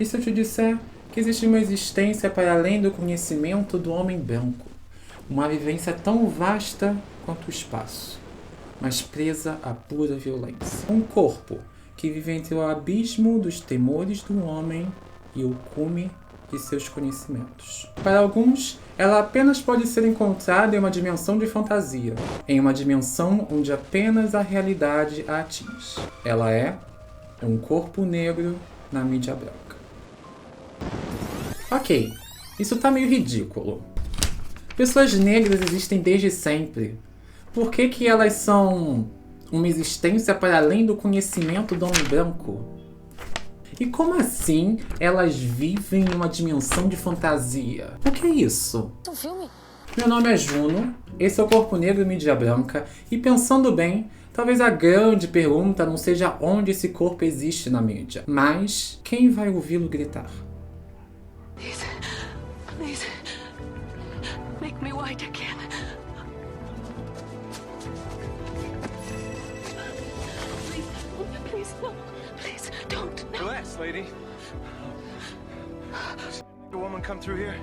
E se eu te disser que existe uma existência para além do conhecimento do homem branco? Uma vivência tão vasta quanto o espaço, mas presa à pura violência. Um corpo que vive entre o abismo dos temores do homem e o cume de seus conhecimentos. Para alguns, ela apenas pode ser encontrada em uma dimensão de fantasia, em uma dimensão onde apenas a realidade a atinge. Ela é um corpo negro na mídia branca. Ok, isso tá meio ridículo. Pessoas negras existem desde sempre. Por que elas são uma existência para além do conhecimento do homem branco? E como assim elas vivem em uma dimensão de fantasia? O que é isso? É um filme? Meu nome é Juno, esse é o Corpo Negro Mídia Branca, e pensando bem, talvez a grande pergunta não seja onde esse corpo existe na mídia, mas quem vai ouvi-lo gritar? Please, please, make me white again. Please, no, please, don't. No. Relax, lady. The woman come through here?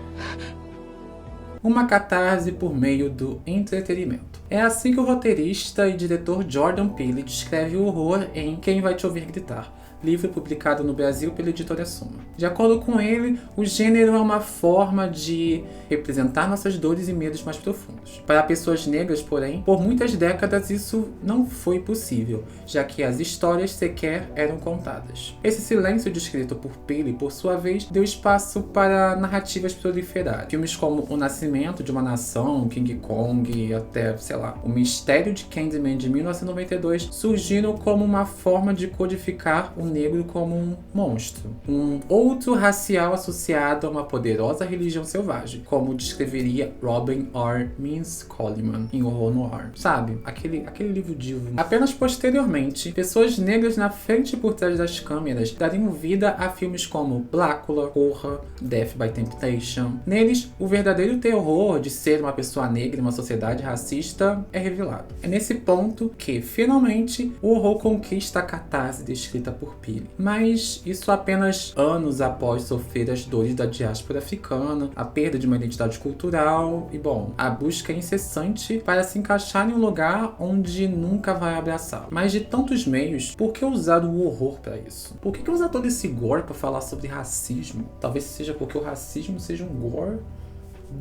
Uma catarse por meio do entretenimento. É assim que o roteirista e diretor Jordan Peele descreve o horror em Quem Vai Te Ouvir Gritar, livro publicado no Brasil pela editora Soma. De acordo com ele, o gênero é uma forma de representar nossas dores e medos mais profundos. Para pessoas negras, porém, por muitas décadas isso não foi possível, já que as histórias sequer eram contadas. Esse silêncio descrito por Peele, por sua vez, deu espaço para narrativas proliferarem. Filmes como O Nascimento de uma Nação, King Kong e até, sei lá, O Mistério de Candyman de 1992 surgiram como uma forma de codificar o negro como um monstro, um outro racial associado a uma poderosa religião selvagem, como descreveria Robin R. Means Coleman em Horror Noir. Sabe? Aquele livro divo. Apenas posteriormente, pessoas negras na frente e por trás das câmeras dariam vida a filmes como Blácula, Corra, Death by Temptation. Neles, o verdadeiro terror de ser uma pessoa negra em uma sociedade racista é revelado. É nesse ponto que, finalmente, o horror conquista a catarse descrita por Peele. Mas isso apenas anos após sofrer as dores da diáspora africana, a perda de uma identidade cultural e, bom, a busca incessante para se encaixar em um lugar onde nunca vai abraçar. Mas de tantos meios, por que usar o horror para isso? Por que usar todo esse gore para falar sobre racismo? Talvez seja porque o racismo seja um gore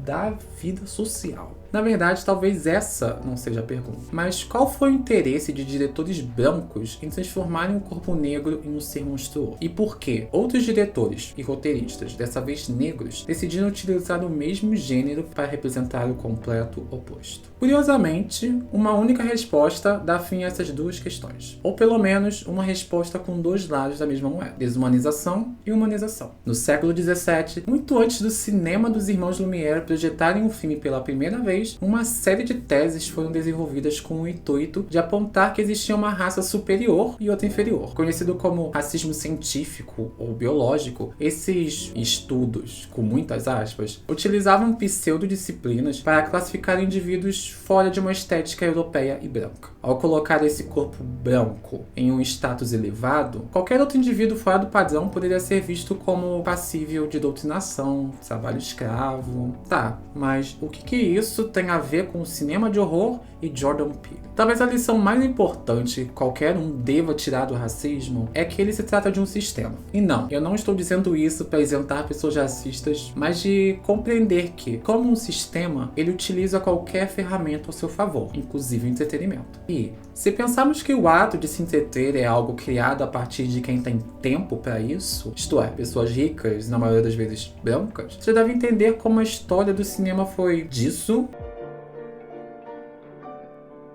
da vida social. Na verdade, talvez essa não seja a pergunta. Mas qual foi o interesse de diretores brancos em transformarem o corpo negro em um ser monstruoso? E por que outros diretores e roteiristas, dessa vez negros, decidiram utilizar o mesmo gênero para representar o completo oposto? Curiosamente, uma única resposta dá fim a essas duas questões. Ou pelo menos, uma resposta com dois lados da mesma moeda. Desumanização e humanização. No século XVII, muito antes do cinema dos irmãos Lumière projetarem o filme pela primeira vez, uma série de teses foram desenvolvidas com o intuito de apontar que existia uma raça superior e outra inferior. Conhecido como racismo científico ou biológico, esses estudos, com muitas aspas, utilizavam pseudodisciplinas para classificar indivíduos fora de uma estética europeia e branca. Ao colocar esse corpo branco em um status elevado, qualquer outro indivíduo fora do padrão poderia ser visto como passível de doutrinação, trabalho escravo. Tá, mas o que isso tem a ver com o cinema de horror e Jordan Peele? Talvez a lição mais importante que qualquer um deva tirar do racismo é que ele se trata de um sistema. E não, eu não estou dizendo isso para isentar pessoas racistas, mas de compreender que, como um sistema, ele utiliza qualquer ferramenta ao seu favor, inclusive o entretenimento. E, se pensarmos que o ato de se entreter é algo criado a partir de quem tem tempo para isso, isto é, pessoas ricas, na maioria das vezes brancas, você deve entender como a história do cinema foi disso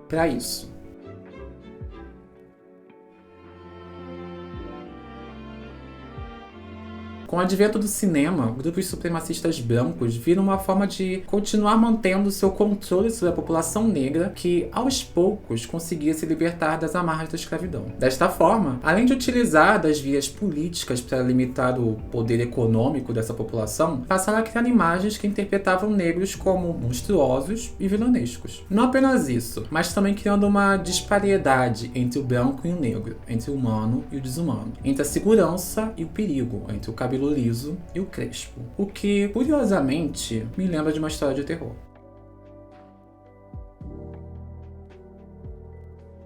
para isso. Com o advento do cinema, grupos supremacistas brancos viram uma forma de continuar mantendo seu controle sobre a população negra que, aos poucos, conseguia se libertar das amarras da escravidão. Desta forma, além de utilizar das vias políticas para limitar o poder econômico dessa população, passaram a criar imagens que interpretavam negros como monstruosos e vilanescos. Não apenas isso, mas também criando uma disparidade entre o branco e o negro, entre o humano e o desumano, entre a segurança e o perigo, entre o cabelo cabelo liso e o crespo, o que, curiosamente, me lembra de uma história de terror.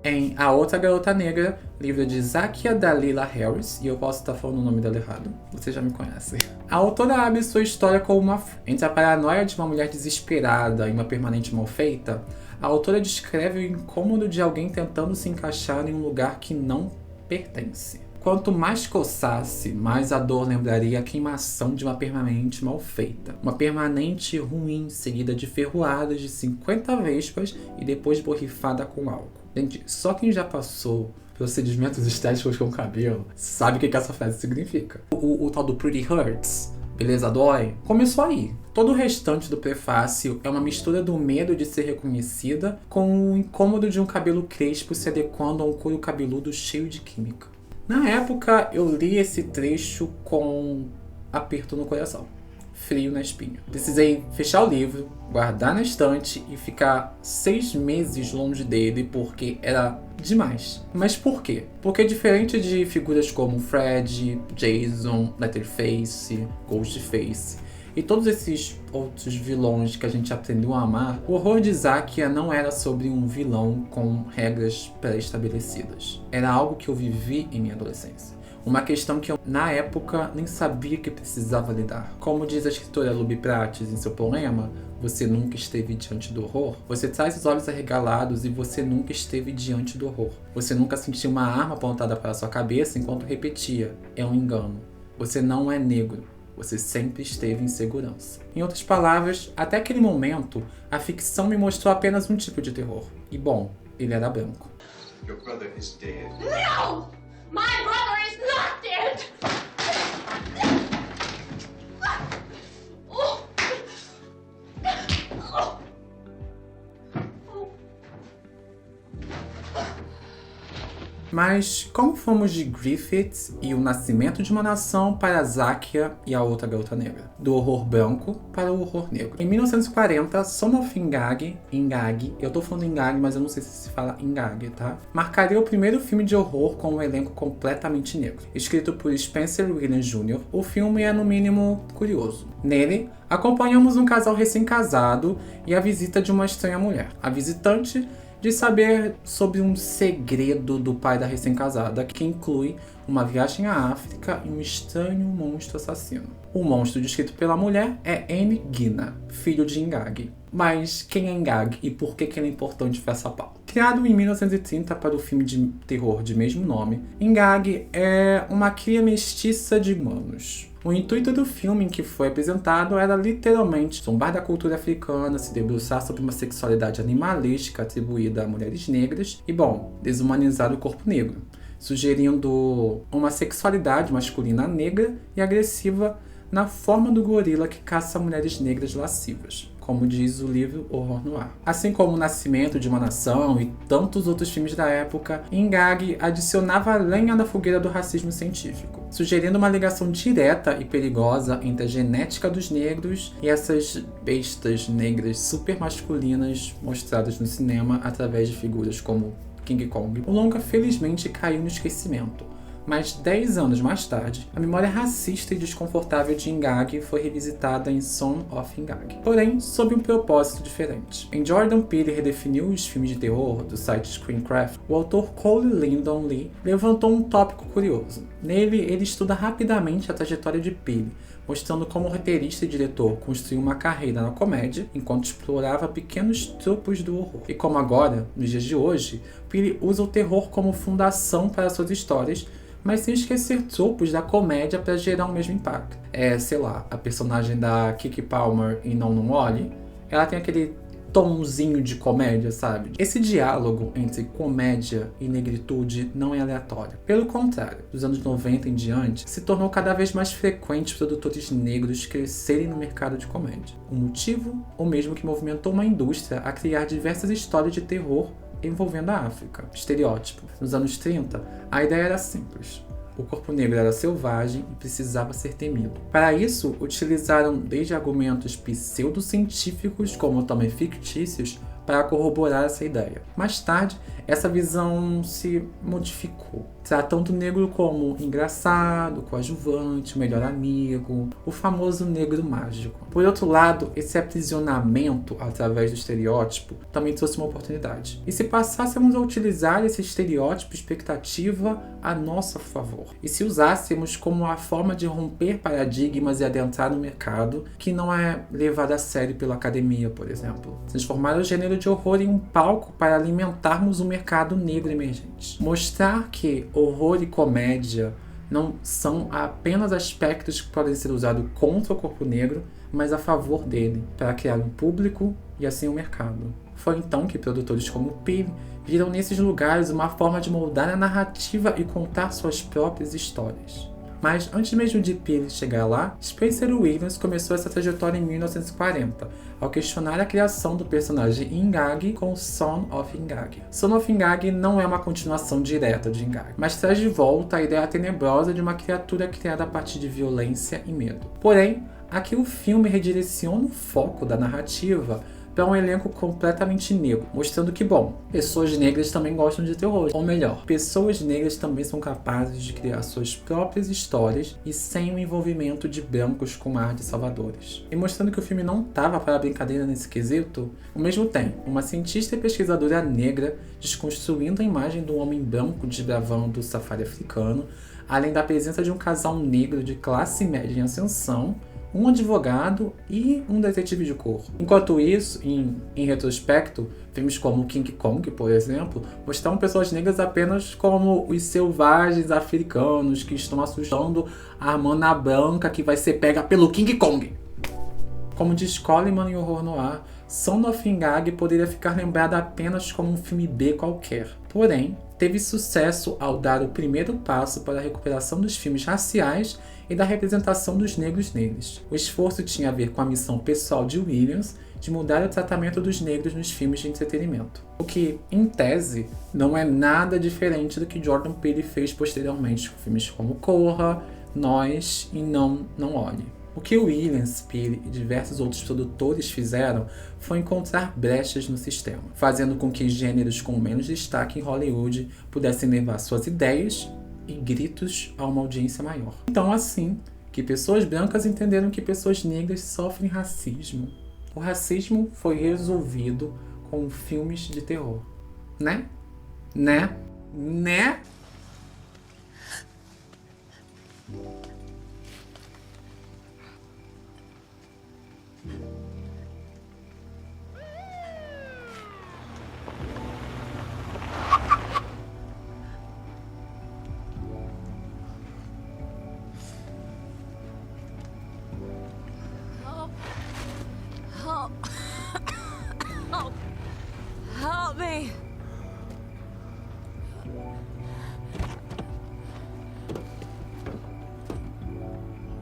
Em A Outra Garota Negra, livro de Zakia Dalila Harris, e eu posso estar falando o nome dela errado, você já me conhece. A autora abre sua história com entre a paranoia de uma mulher desesperada e uma permanente mal feita, a autora descreve o incômodo de alguém tentando se encaixar em um lugar que não pertence. Quanto mais coçasse, mais a dor lembraria a queimação de uma permanente mal feita. Uma permanente ruim, seguida de ferroadas de 50 vespas e depois borrifada com álcool. Gente, só quem já passou procedimentos estéticos com o cabelo sabe o que essa frase significa. O tal do Pretty Hurts, beleza dói, começou aí. Todo o restante do prefácio é uma mistura do medo de ser reconhecida com o incômodo de um cabelo crespo se adequando a um couro cabeludo cheio de química. Na época, eu li esse trecho com aperto no coração, frio na espinha. Precisei fechar o livro, guardar na estante e ficar 6 meses longe dele porque era demais. Mas por quê? Porque diferente de figuras como Fred, Jason, Letterface, Ghostface e todos esses outros vilões que a gente aprendeu a amar, o horror de Zakia não era sobre um vilão com regras pré-estabelecidas. Era algo que eu vivi em minha adolescência. Uma questão que eu, na época, nem sabia que precisava lidar. Como diz a escritora Luby Prates em seu poema, Você Nunca Esteve Diante do Horror, você traz os olhos arregalados e você nunca esteve diante do horror. Você nunca sentiu uma arma apontada para a sua cabeça enquanto repetia, é um engano. Você não é negro. Você sempre esteve em segurança. Em outras palavras, até aquele momento, a ficção me mostrou apenas um tipo de terror. E bom, ele era branco. Your brother is dead. No! My brother is not dead! Mas como fomos de Griffith e o Nascimento de uma Nação para Zakia e A Outra Garota Negra? Do horror branco para o horror negro. Em 1940, Son of Ingag, eu tô falando Ingag, mas eu não sei se fala Ingag, tá? Marcaria o primeiro filme de horror com um elenco completamente negro. Escrito por Spencer Williams Jr., o filme é no mínimo curioso. Nele, acompanhamos um casal recém-casado e a visita de uma estranha mulher. A visitante de saber sobre um segredo do pai da recém-casada, que inclui uma viagem à África e um estranho monstro assassino. O monstro descrito pela mulher é Ngina, filho de Ingag. Mas quem é Ingag e por que ele é importante para essa pauta? Criado em 1930 para o filme de terror de mesmo nome, Ingag é uma cria mestiça de humanos. O intuito do filme em que foi apresentado era literalmente zombar da cultura africana, se debruçar sobre uma sexualidade animalística atribuída a mulheres negras e, desumanizar o corpo negro, sugerindo uma sexualidade masculina negra e agressiva na forma do gorila que caça mulheres negras lascivas, como diz o livro Horror Noir. Assim como O Nascimento de uma Nação e tantos outros filmes da época, Ingag adicionava lenha na fogueira do racismo científico, sugerindo uma ligação direta e perigosa entre a genética dos negros e essas bestas negras super masculinas mostradas no cinema através de figuras como King Kong. O longa felizmente caiu no esquecimento, mas 10 anos mais tarde, a memória racista e desconfortável de Ingag foi revisitada em Son of Ingag, porém sob um propósito diferente. Em Jordan Peele redefiniu os filmes de terror do site Screencraft, o autor Cole Lyndon Lee levantou um tópico curioso. Nele, ele estuda rapidamente a trajetória de Peele, mostrando como o roteirista e diretor construiu uma carreira na comédia enquanto explorava pequenos tropos do horror. E como agora, nos dias de hoje, Peele usa o terror como fundação para suas histórias, mas sem esquecer tropos da comédia para gerar o mesmo impacto. A personagem da Keke Palmer em Não Não Olhe, ela tem aquele tomzinho de comédia, sabe? Esse diálogo entre comédia e negritude não é aleatório. Pelo contrário, dos anos 90 em diante, se tornou cada vez mais frequente produtores negros crescerem no mercado de comédia. O motivo, o mesmo que movimentou uma indústria a criar diversas histórias de terror envolvendo a África. Estereótipo. Nos anos 30, a ideia era simples. O corpo negro era selvagem e precisava ser temido. Para isso, utilizaram desde argumentos pseudocientíficos, como também fictícios, para corroborar essa ideia. Mais tarde, essa visão se modificou. tratam o negro como engraçado, coadjuvante, melhor amigo, o famoso negro mágico. Por outro lado, esse aprisionamento através do estereótipo também trouxe uma oportunidade. E se passássemos a utilizar esse estereótipo expectativa a nosso favor? E se usássemos como a forma de romper paradigmas e adentrar no mercado, que não é levado a sério pela academia, por exemplo? Transformar o gênero de horror em um palco para alimentarmos o mercado negro emergente. Mostrar que horror e comédia não são apenas aspectos que podem ser usados contra o corpo negro, mas a favor dele, para criar um público e assim um mercado. Foi então que produtores como Peele viram nesses lugares uma forma de moldar a narrativa e contar suas próprias histórias. Mas antes mesmo de Peele chegar lá, Spencer Williams começou essa trajetória em 1940, ao questionar a criação do personagem Ingag com Son of Ingag. Son of Ingag não é uma continuação direta de Ingag, mas traz de volta a ideia tenebrosa de uma criatura criada a partir de violência e medo. Porém, aqui o filme redireciona o foco da narrativa para um elenco completamente negro, mostrando que, bom, pessoas negras também gostam de terror. Ou melhor, pessoas negras também são capazes de criar suas próprias histórias e sem o envolvimento de brancos com ar de salvadores. E mostrando que o filme não estava para brincadeira nesse quesito, o mesmo tem uma cientista e pesquisadora negra desconstruindo a imagem do homem branco desbravando o safari africano, além da presença de um casal negro de classe média em ascensão, um advogado e um detetive de cor. Enquanto isso, em retrospecto, filmes como King Kong, por exemplo, mostram pessoas negras apenas como os selvagens africanos que estão assustando a mana branca que vai ser pega pelo King Kong. Como diz Coleman em Horror Noir, Son of Ingag poderia ficar lembrado apenas como um filme B qualquer. Porém, teve sucesso ao dar o primeiro passo para a recuperação dos filmes raciais e da representação dos negros neles. O esforço tinha a ver com a missão pessoal de Williams de mudar o tratamento dos negros nos filmes de entretenimento. O que, em tese, não é nada diferente do que Jordan Peele fez posteriormente com filmes como Corra, Nós e Não Olhe. O que Williams, Peele e diversos outros produtores fizeram foi encontrar brechas no sistema, fazendo com que gêneros com menos destaque em Hollywood pudessem levar suas ideias e gritos a uma audiência maior. Então, assim, que pessoas brancas entenderam que pessoas negras sofrem racismo. O racismo foi resolvido com filmes de terror. Né? Help me.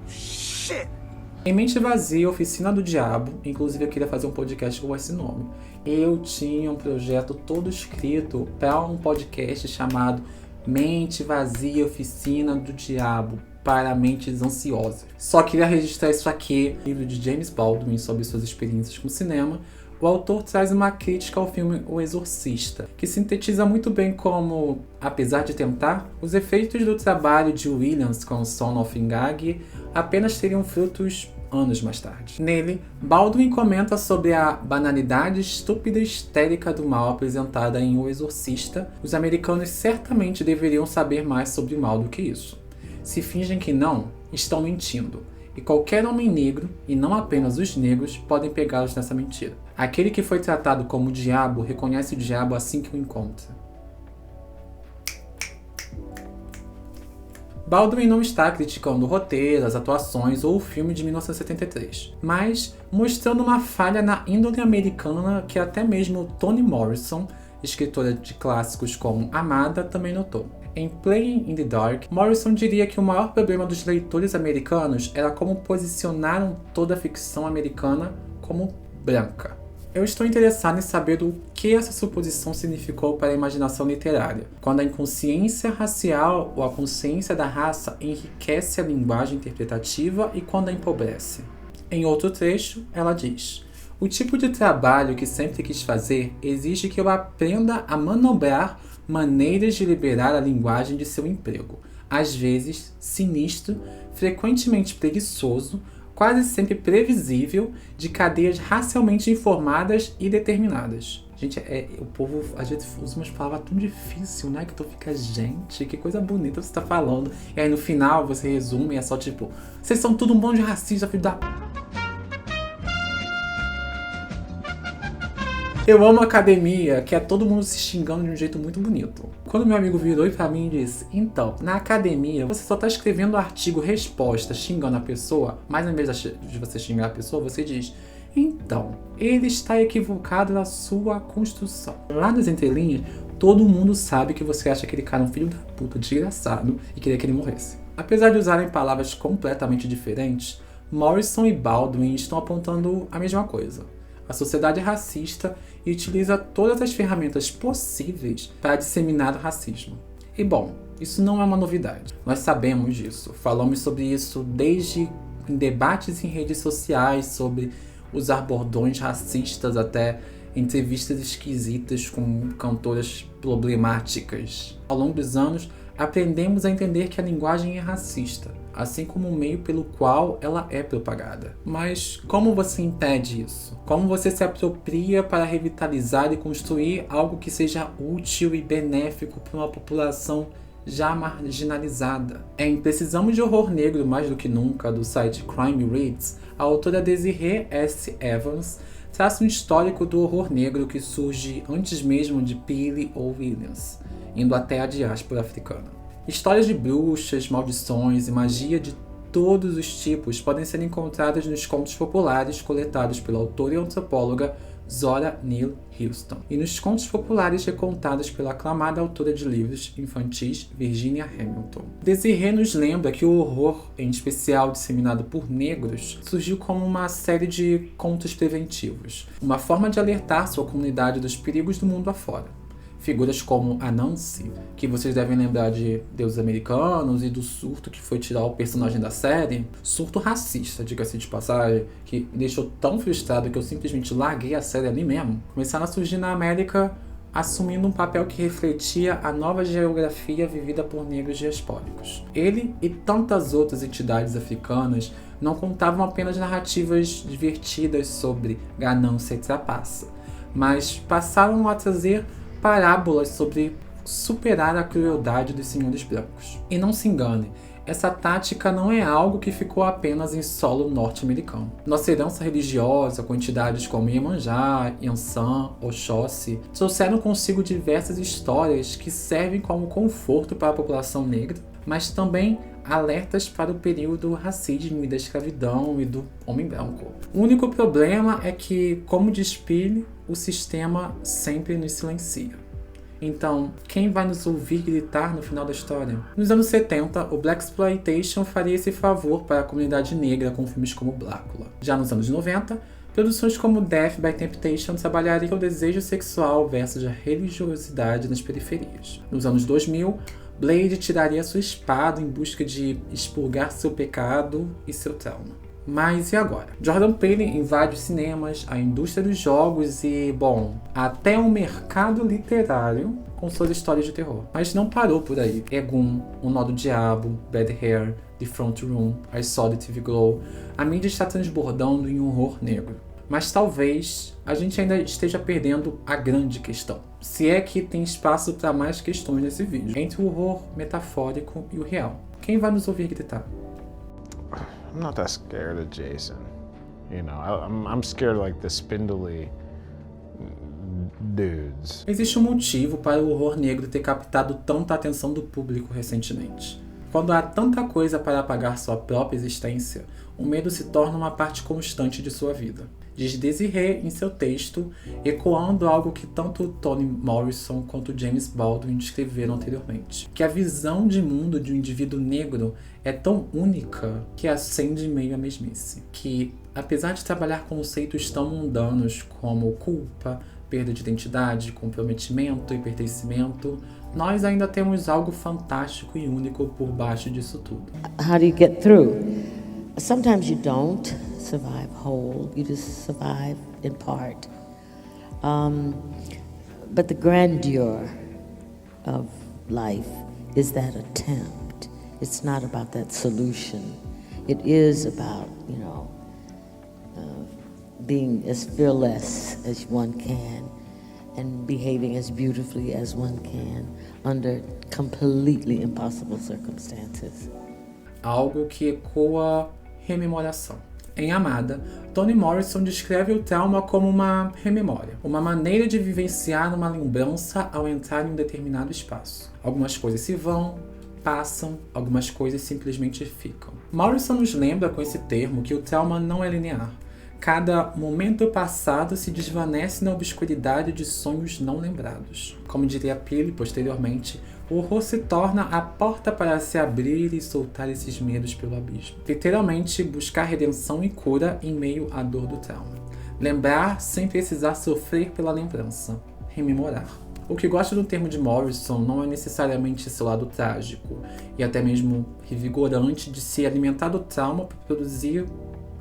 Shit! Em Mente Vazia, Oficina do Diabo, inclusive eu queria fazer um podcast com esse nome. Eu tinha um projeto todo escrito para um podcast chamado Mente Vazia, Oficina do Diabo, para mentes ansiosas. Só queria registrar isso aqui, livro de James Baldwin sobre suas experiências com cinema. O autor traz uma crítica ao filme O Exorcista, que sintetiza muito bem como, apesar de tentar, os efeitos do trabalho de Williams com Son of Ingag apenas teriam frutos anos mais tarde. Nele, Baldwin comenta sobre a banalidade estúpida e histérica do mal apresentada em O Exorcista. Os americanos certamente deveriam saber mais sobre o mal do que isso. Se fingem que não, estão mentindo. E qualquer homem negro, e não apenas os negros, podem pegá-los nessa mentira. Aquele que foi tratado como o diabo reconhece o diabo assim que o encontra. Baldwin não está criticando o roteiro, as atuações ou o filme de 1973, mas mostrando uma falha na índole americana que até mesmo Toni Morrison, escritora de clássicos como Amada, também notou. Em Playing in the Dark, Morrison diria que o maior problema dos leitores americanos era como posicionaram toda a ficção americana como branca. Eu estou interessado em saber o que essa suposição significou para a imaginação literária, quando a inconsciência racial ou a consciência da raça enriquece a linguagem interpretativa e quando a empobrece. Em outro trecho, ela diz: "O tipo de trabalho que sempre quis fazer exige que eu aprenda a manobrar maneiras de liberar a linguagem de seu emprego, às vezes sinistro, frequentemente preguiçoso, quase sempre previsível, de cadeias racialmente informadas e determinadas. Gente, o povo às vezes usa umas palavras tão difíceis, né? Que tu fica, gente, que coisa bonita você tá falando. E aí no final você resume e é só tipo, vocês são tudo um bando de racista, filho da... Eu amo a academia, que é todo mundo se xingando de um jeito muito bonito. Quando meu amigo virou pra mim e disse, então, na academia você só tá escrevendo artigo resposta xingando a pessoa, mas ao invés de você xingar a pessoa, você diz, então, ele está equivocado na sua construção. Lá nas entrelinhas, todo mundo sabe que você acha aquele cara um filho da puta desgraçado e queria que ele morresse. Apesar de usarem palavras completamente diferentes, Morrison e Baldwin estão apontando a mesma coisa. A sociedade é racista e utiliza todas as ferramentas possíveis para disseminar o racismo. E bom, isso não é uma novidade. Nós sabemos disso. Falamos sobre isso desde em debates em redes sociais, sobre usar bordões racistas, até entrevistas esquisitas com cantoras problemáticas. Ao longo dos anos, aprendemos a entender que a linguagem é racista, assim como o meio pelo qual ela é propagada. Mas como você impede isso? Como você se apropria para revitalizar e construir algo que seja útil e benéfico para uma população já marginalizada? Em Precisamos de Horror Negro Mais do que Nunca, do site Crime Reads, a autora Desiree S. Evans traça um histórico do horror negro que surge antes mesmo de Peele ou Williams, indo até a diáspora africana. Histórias de bruxas, maldições e magia de todos os tipos podem ser encontradas nos contos populares coletados pela autora e antropóloga Zora Neale Hurston e nos contos populares recontados pela aclamada autora de livros infantis Virginia Hamilton. Desiree nos lembra que o horror, em especial disseminado por negros, surgiu como uma série de contos preventivos, uma forma de alertar sua comunidade dos perigos do mundo afora. Figuras como Anansi, que vocês devem lembrar de Deuses Americanos e do surto que foi tirar o personagem da série, surto racista, diga-se de passagem, que me deixou tão frustrado que eu simplesmente larguei a série ali mesmo, começaram a surgir na América assumindo um papel que refletia a nova geografia vivida por negros diaspóricos. Ele e tantas outras entidades africanas não contavam apenas narrativas divertidas sobre ganância e trapaça, mas passaram a trazer parábolas sobre superar a crueldade dos senhores brancos. E não se engane, essa tática não é algo que ficou apenas em solo norte-americano. Nossa herança religiosa, com entidades como Iemanjá, Yansan, Oxóssi, trouxeram consigo diversas histórias que servem como conforto para a população negra, mas também alertas para o período do racismo e da escravidão e do homem branco. O único problema é que, como diz Peele, o sistema sempre nos silencia. Então, quem vai nos ouvir gritar no final da história? Nos anos 70, o Blaxploitation faria esse favor para a comunidade negra com filmes como Blácula. Já nos anos 90, produções como Death by Temptation trabalhariam o desejo sexual versus a religiosidade nas periferias. Nos anos 2000, Blade tiraria sua espada em busca de expurgar seu pecado e seu trauma. Mas e agora? Jordan Peele invade os cinemas, a indústria dos jogos e, bom, até o mercado literário com suas histórias de terror. Mas não parou por aí. Egun, O Nó do Diabo, Bad Hair, The Front Room, I Saw the TV Glow. A mídia está transbordando em um horror negro. Mas talvez a gente ainda esteja perdendo a grande questão. Se é que tem espaço para mais questões nesse vídeo. Entre o horror metafórico e o real. Quem vai nos ouvir gritar? I'm not that scared of Jason. You know, I'm scared of like the spindly dudes. Existe um motivo para o horror negro ter captado tanta atenção do público recentemente. Quando há tanta coisa para apagar sua própria existência, o medo se torna uma parte constante de sua vida. Diz Desiree em seu texto, ecoando algo que tanto Toni Morrison quanto James Baldwin descreveram anteriormente. Que a visão de mundo de um indivíduo negro é tão única que acende meio à mesmice. Que, apesar de trabalhar conceitos tão mundanos como culpa, perda de identidade, comprometimento e pertencimento, nós ainda temos algo fantástico e único por baixo disso tudo. How do you get through? Sometimes you don't survive whole, you just survive in part. But the grandeur of life is that attempt. It's not about that solution. It is about, being as fearless as one can and behaving as beautifully as one can under completely impossible circumstances. Algo que ecoa rememoração. Em Amada, Toni Morrison descreve o trauma como uma rememória, uma maneira de vivenciar uma lembrança ao entrar em um determinado espaço. Algumas coisas se vão, passam, algumas coisas simplesmente ficam. Morrison nos lembra com esse termo que o trauma não é linear. Cada momento passado se desvanece na obscuridade de sonhos não lembrados. Como diria Pili posteriormente, o horror se torna a porta para se abrir e soltar esses medos pelo abismo. Literalmente, buscar redenção e cura em meio à dor do trauma. Lembrar sem precisar sofrer pela lembrança. Rememorar. O que gosto do termo de Morrison não é necessariamente seu lado trágico, e até mesmo revigorante de se alimentar do trauma para produzir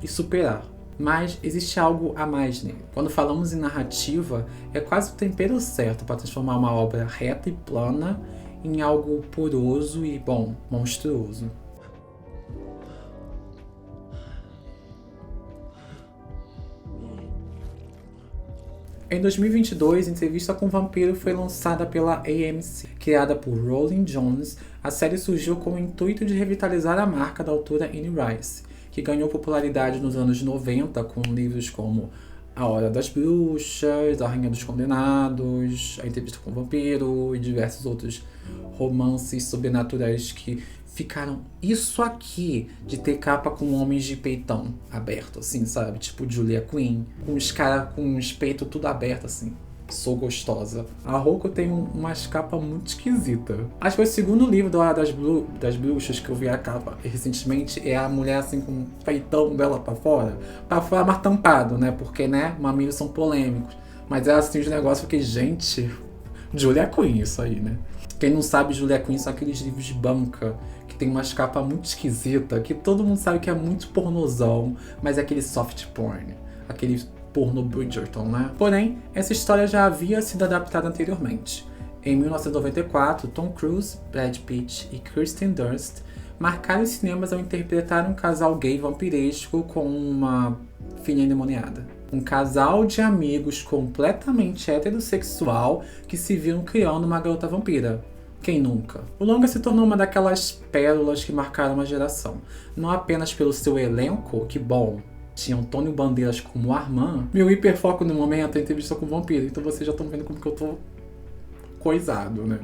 e superar. Mas existe algo a mais nele. Quando falamos em narrativa, é quase o tempero certo para transformar uma obra reta e plana em algo poroso e, monstruoso. Em 2022, Entrevista com o Vampiro foi lançada pela AMC. Criada por Rowling Jones, a série surgiu com o intuito de revitalizar a marca da autora Anne Rice, que ganhou popularidade nos anos 90 com livros como A Hora das Bruxas, A Rainha dos Condenados, A Entrevista com o Vampiro e diversos outros romances sobrenaturais que ficaram isso aqui de ter capa com homens de peitão aberto, assim, sabe? Tipo Julia Quinn, com os caras com os peitos tudo aberto, assim. Sou gostosa. A Rocco tem umas capas muito esquisitas. Acho que foi o segundo livro do Hora das Bruxas que eu vi a capa recentemente. É a mulher assim com o peitão dela pra fora mais tampado, né? Porque, mamilos são polêmicos. Mas é assim os negócios que, gente, Julia Quinn isso aí, né? Quem não sabe, Julia Quinn são aqueles livros de banca que tem umas capas muito esquisitas, que todo mundo sabe que é muito pornozão, mas é aquele soft porn, aquele porno Bridgerton, né? Porém, essa história já havia sido adaptada anteriormente. Em 1994, Tom Cruise, Brad Pitt e Kirsten Dunst marcaram os cinemas ao interpretar um casal gay vampiresco com uma filha endemoniada. Um casal de amigos completamente heterossexual que se viram criando uma garota vampira. Quem nunca? O longa se tornou uma daquelas pérolas que marcaram uma geração. Não apenas pelo seu elenco, que tinha Antônio Bandeiras como Armand. Meu hiperfoco no momento é a Entrevista com o Vampiro, então vocês já estão vendo como que eu tô coisado, né?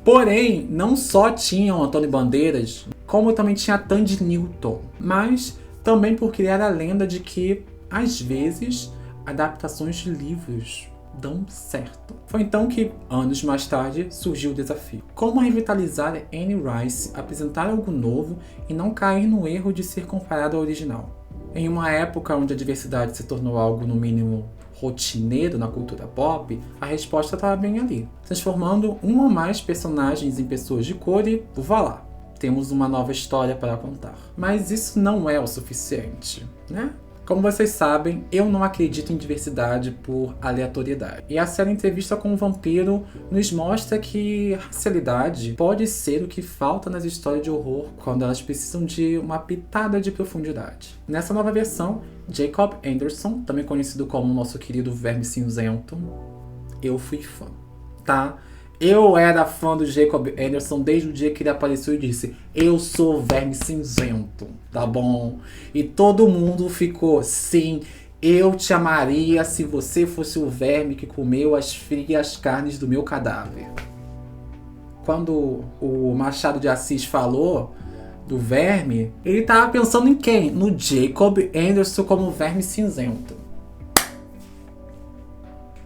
Porém, não só tinham Antônio Bandeiras, como também tinha Thandie Newton. Mas também por criar a lenda de que, às vezes, adaptações de livros dão certo. Foi então que, anos mais tarde, surgiu o desafio. Como revitalizar Anne Rice, apresentar algo novo e não cair no erro de ser comparado ao original? Em uma época onde a diversidade se tornou algo, no mínimo, rotineiro na cultura pop, a resposta estava bem ali, transformando um ou mais personagens em pessoas de cor e, vá lá, temos uma nova história para contar. Mas isso não é o suficiente, né? Como vocês sabem, eu não acredito em diversidade por aleatoriedade. E a série Entrevista com o Vampiro nos mostra que racialidade pode ser o que falta nas histórias de horror quando elas precisam de uma pitada de profundidade. Nessa nova versão, Jacob Anderson, também conhecido como o nosso querido Verme Cinzento, eu fui fã, tá? Eu era fã do Jacob Anderson desde o dia que ele apareceu e disse: eu sou o Verme Cinzento, tá bom? E todo mundo ficou: sim, eu te amaria se você fosse o verme que comeu as frias carnes do meu cadáver. Quando o Machado de Assis falou do verme, ele tava pensando em quem? No Jacob Anderson como Verme Cinzento.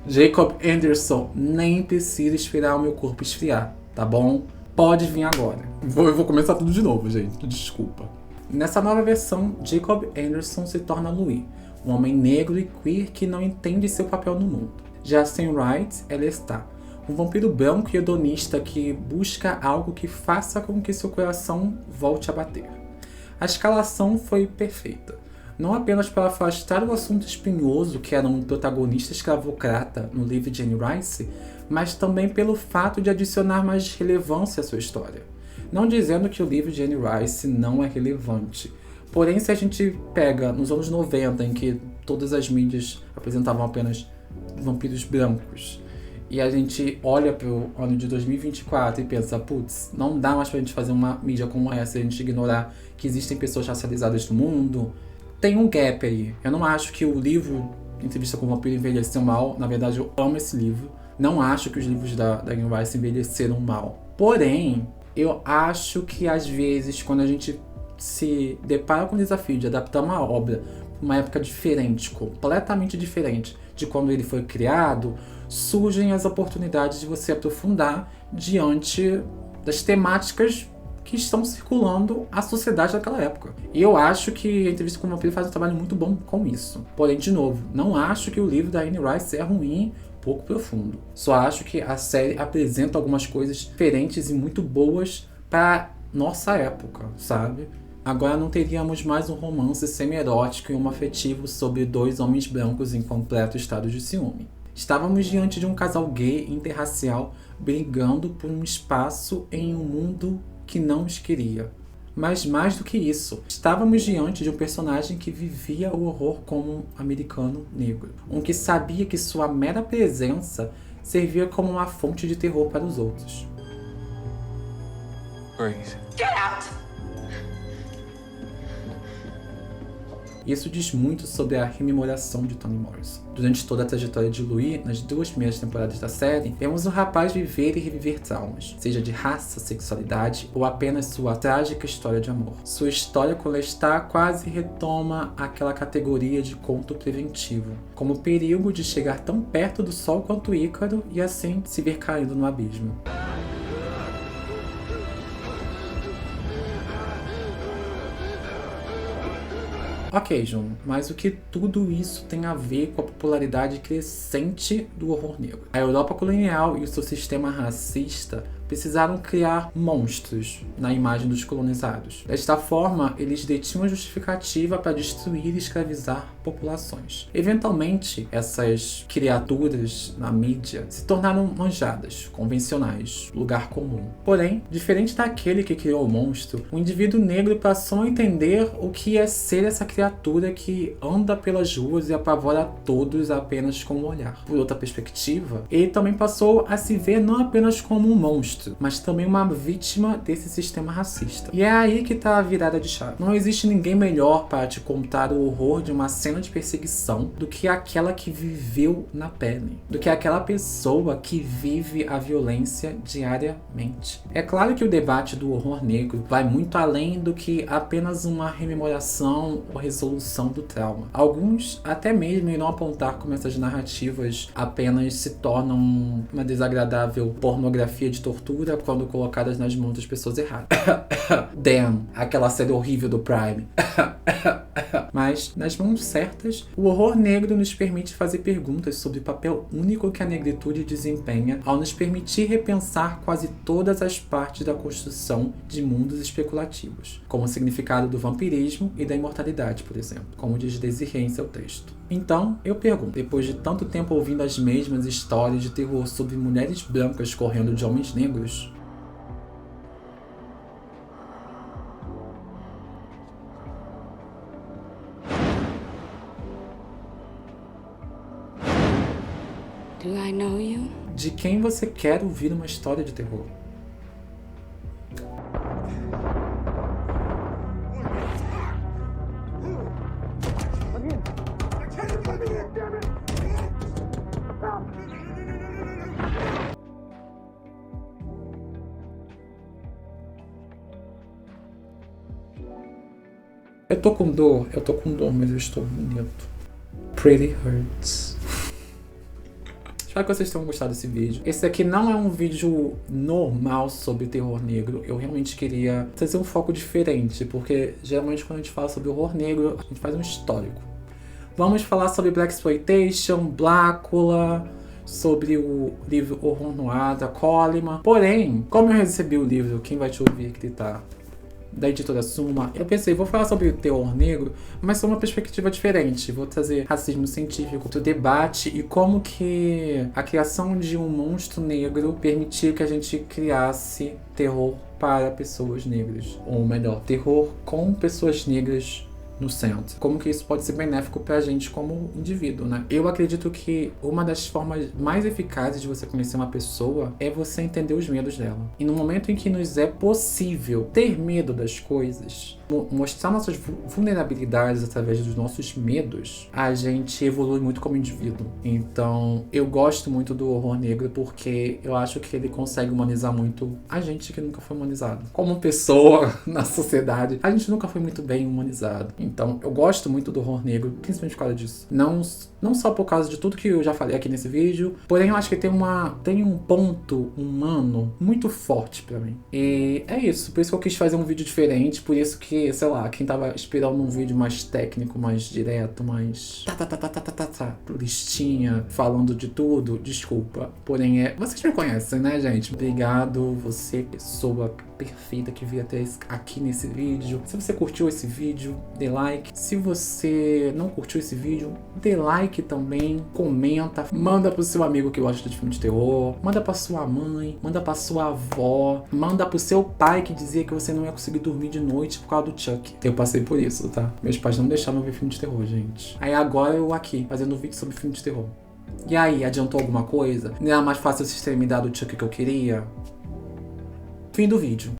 Jacob Anderson, nem precisa esperar o meu corpo esfriar, tá bom? Pode vir agora. Eu vou começar tudo de novo, gente. Desculpa. Nessa nova versão, Jacob Anderson se torna Louis, um homem negro e queer que não entende seu papel no mundo. Já Sam Wright, ela está, um vampiro branco e hedonista que busca algo que faça com que seu coração volte a bater. A escalação foi perfeita. Não apenas para afastar o assunto espinhoso que era um protagonista escravocrata no livro de Anne Rice, mas também pelo fato de adicionar mais relevância à sua história. Não dizendo que o livro de Anne Rice não é relevante. Porém, se a gente pega nos anos 90, em que todas as mídias apresentavam apenas vampiros brancos, e a gente olha pro ano de 2024 e pensa, putz, não dá mais pra gente fazer uma mídia como essa, a gente ignorar que existem pessoas racializadas no mundo, tem um gap aí. Eu não acho que o livro Entrevista com o Vampiro envelheceu mal, na verdade eu amo esse livro, não acho que os livros da Anne Rice envelheceram mal. Porém, eu acho que às vezes, quando a gente se depara com o desafio de adaptar uma obra para uma época diferente, completamente diferente de quando ele foi criado, surgem as oportunidades de você aprofundar diante das temáticas que estão circulando a sociedade daquela época. E eu acho que a Entrevista com o Vampiro faz um trabalho muito bom com isso. Porém, de novo, não acho que o livro da Anne Rice é ruim, pouco profundo. Só acho que a série apresenta algumas coisas diferentes e muito boas para nossa época, sabe? Agora não teríamos mais um romance semi-erótico e um afetivo sobre dois homens brancos em completo estado de ciúme. Estávamos diante de um casal gay interracial brigando por um espaço em um mundo que não os queria. Mas mais do que isso, estávamos diante de um personagem que vivia o horror como um americano negro. Um que sabia que sua mera presença servia como uma fonte de terror para os outros. Breathe. Get out! Isso diz muito sobre a rememoração de Toni Morrison. Durante toda a trajetória de Louis, nas 2 primeiras temporadas da série, vemos o rapaz viver e reviver traumas, seja de raça, sexualidade ou apenas sua trágica história de amor. Sua história com Lestat quase retoma aquela categoria de conto preventivo, como o perigo de chegar tão perto do sol quanto Ícaro e assim se ver caindo no abismo. Ok, João, mas o que tudo isso tem a ver com a popularidade crescente do horror negro? A Europa colonial e o seu sistema racista precisaram criar monstros na imagem dos colonizados. Desta forma, eles detinham a justificativa para destruir e escravizar populações. Eventualmente, essas criaturas na mídia se tornaram manjadas, convencionais, lugar comum. Porém, diferente daquele que criou o monstro, o indivíduo negro passou a entender o que é ser essa criatura que anda pelas ruas e apavora a todos apenas com um olhar. Por outra perspectiva, ele também passou a se ver não apenas como um monstro, mas também uma vítima desse sistema racista. E é aí que tá a virada de chave. Não existe ninguém melhor para te contar o horror de uma cena de perseguição do que aquela que viveu na pele, do que aquela pessoa que vive a violência diariamente. É claro que o debate do horror negro vai muito além do que apenas uma rememoração ou resolução do trauma. Alguns até mesmo irão apontar como essas narrativas apenas se tornam uma desagradável pornografia de tortura quando colocadas nas mãos das pessoas erradas. Damn, aquela série horrível do Prime. Mas, nas mãos certas, o horror negro nos permite fazer perguntas sobre o papel único que a negritude desempenha ao nos permitir repensar quase todas as partes da construção de mundos especulativos, como o significado do vampirismo e da imortalidade, por exemplo, como diz Desiree em seu texto. Então, eu pergunto, depois de tanto tempo ouvindo as mesmas histórias de terror sobre mulheres brancas correndo de homens negros, Do I know you? de quem você quer ouvir uma história de terror? Eu tô com dor, mas eu estou bonito. Pretty Hurts. Espero que vocês tenham gostado desse vídeo. Esse aqui não é um vídeo normal sobre terror negro. Eu realmente queria trazer um foco diferente, porque geralmente quando a gente fala sobre horror negro, a gente faz um histórico. Vamos falar sobre Blaxploitation, Blácula, sobre o livro Horror Noir da Coleman. Porém, como eu recebi o livro Quem Vai Te Ouvir Gritar da editora Suma, eu pensei, vou falar sobre o terror negro, mas sob uma perspectiva diferente. Vou trazer racismo científico do debate e como que a criação de um monstro negro permitiu que a gente criasse terror para pessoas negras. Ou melhor, terror com pessoas negras no centro. Como que isso pode ser benéfico pra gente como indivíduo, né? Eu acredito que uma das formas mais eficazes de você conhecer uma pessoa é você entender os medos dela. E no momento em que nos é possível ter medo das coisas, mostrar nossas vulnerabilidades através dos nossos medos, a gente evolui muito como indivíduo. Então, eu gosto muito do horror negro porque eu acho que ele consegue humanizar muito a gente que nunca foi humanizado. Como pessoa na sociedade, a gente nunca foi muito bem humanizado. Então, eu gosto muito do horror negro, principalmente por causa disso. Não só por causa de tudo que eu já falei aqui nesse vídeo, porém eu acho que tem um ponto humano muito forte pra mim. E é isso, por isso que eu quis fazer um vídeo diferente, por isso que, sei lá, quem tava esperando um vídeo mais técnico, mais direto, mais listinha, falando de tudo, desculpa. Porém, vocês me conhecem, né, gente? Obrigado, você, pessoa perfeita que veio até aqui nesse vídeo. Se você curtiu esse vídeo, dê like. Se você não curtiu esse vídeo, dê like também, comenta, manda pro seu amigo que gosta de filme de terror, manda pra sua mãe, manda pra sua avó, manda pro seu pai que dizia que você não ia conseguir dormir de noite por causa do Chuck. Eu passei por isso, tá? Meus pais não deixavam eu ver filme de terror, gente. Aí agora eu aqui, fazendo um vídeo sobre filme de terror. E aí, adiantou alguma coisa? Não era mais fácil vocês terem me dado o Chuck que eu queria? Fim do vídeo.